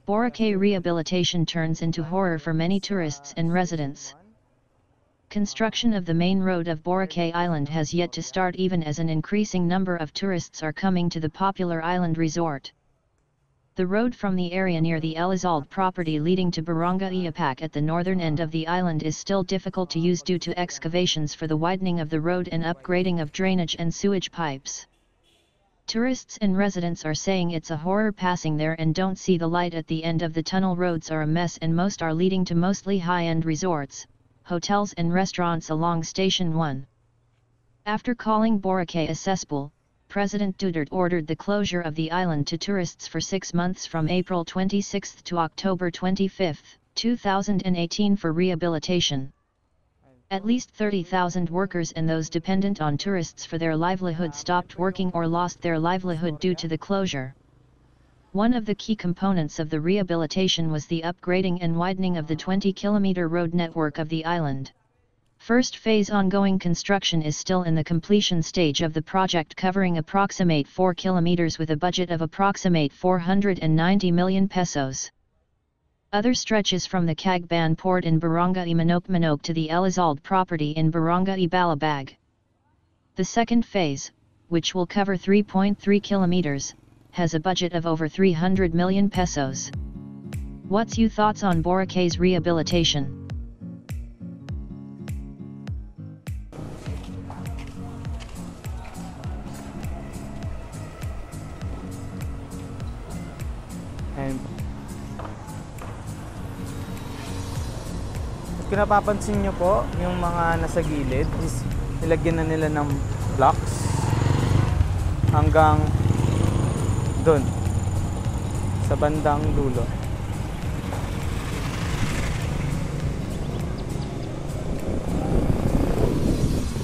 Boracay rehabilitation turns into horror for many tourists and residents. Construction of the main road of Boracay Island has yet to start even as an increasing number of tourists are coming to the popular island resort. The road from the area near the Elizalde property leading to Barangay Apak at the northern end of the island is still difficult to use due to excavations for the widening of the road and upgrading of drainage and sewage pipes. Tourists and residents are saying it's a horror passing there and don't see the light at the end of the tunnel. Roads are a mess and most are leading to mostly high-end resorts, hotels and restaurants along Station 1. After calling Boracay a cesspool, President Duterte ordered the closure of the island to tourists for 6 months from April 26 to October 25, 2018 for rehabilitation. At least 30,000 workers and those dependent on tourists for their livelihood stopped working or lost their livelihood due to the closure. One of the key components of the rehabilitation was the upgrading and widening of the 20-kilometer road network of the island. First phase ongoing construction is still in the completion stage of the project, covering approximate 4 kilometers with a budget of approximate 490 million pesos. Other stretches from the Cagban port in Barangay Manok to the Elizalde property in Barangay Balabag. The second phase, which will cover 3.3 kilometers, has a budget of over 300 million pesos. What's your thoughts on Boracay's rehabilitation? Kung napapansin nyo po, yung mga nasa gilid is nilagyan na nila ng blocks hanggang dun sa bandang dulo.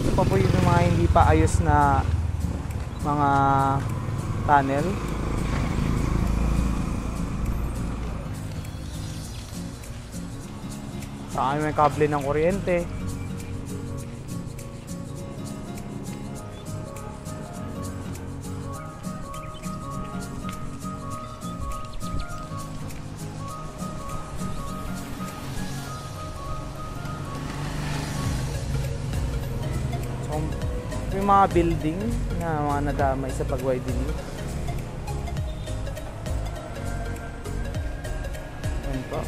Ito pa po yung mga hindi pa ayos na mga tunnel. Saka may kable ng kuryente. So, may mga building na mga nadamay sa pag-widening. Ayan po.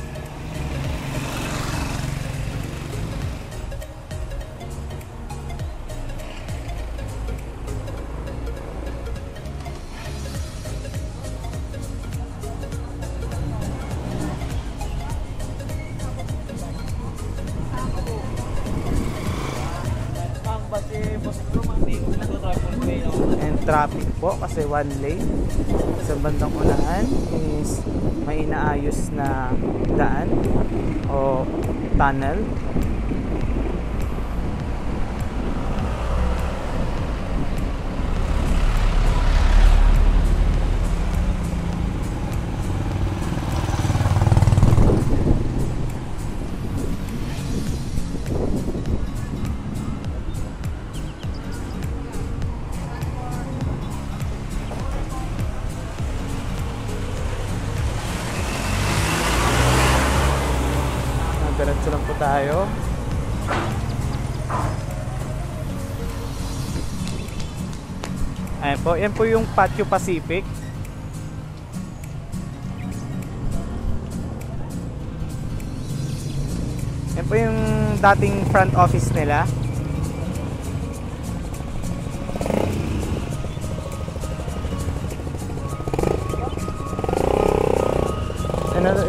And traffic po kasi one lane. Sa bandang unahan is may inaayos na daan o tunnel. Diretso lang po tayo. Ayan po, yan po yung Patio Pacific. Yan po yung dating front office nila.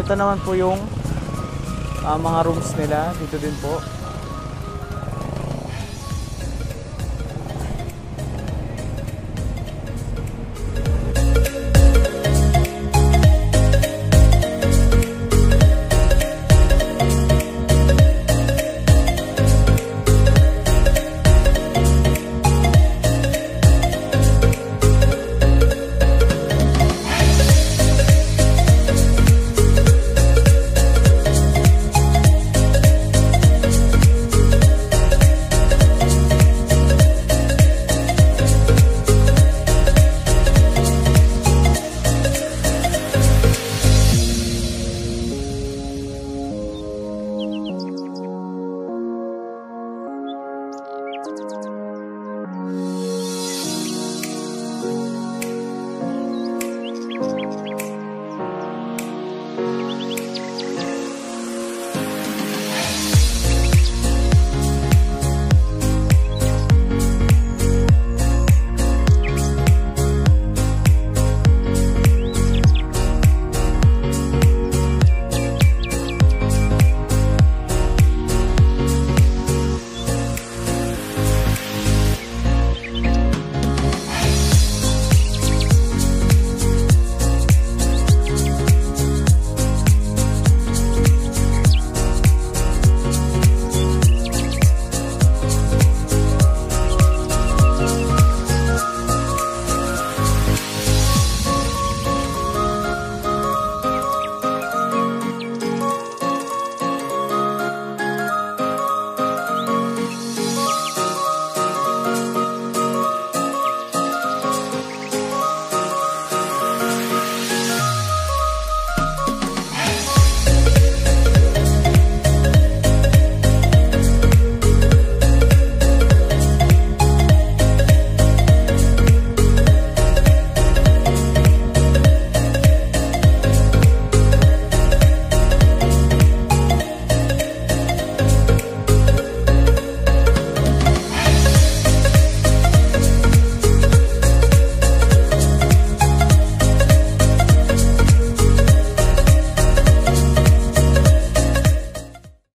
Ito naman po yung mga rooms nila dito din po.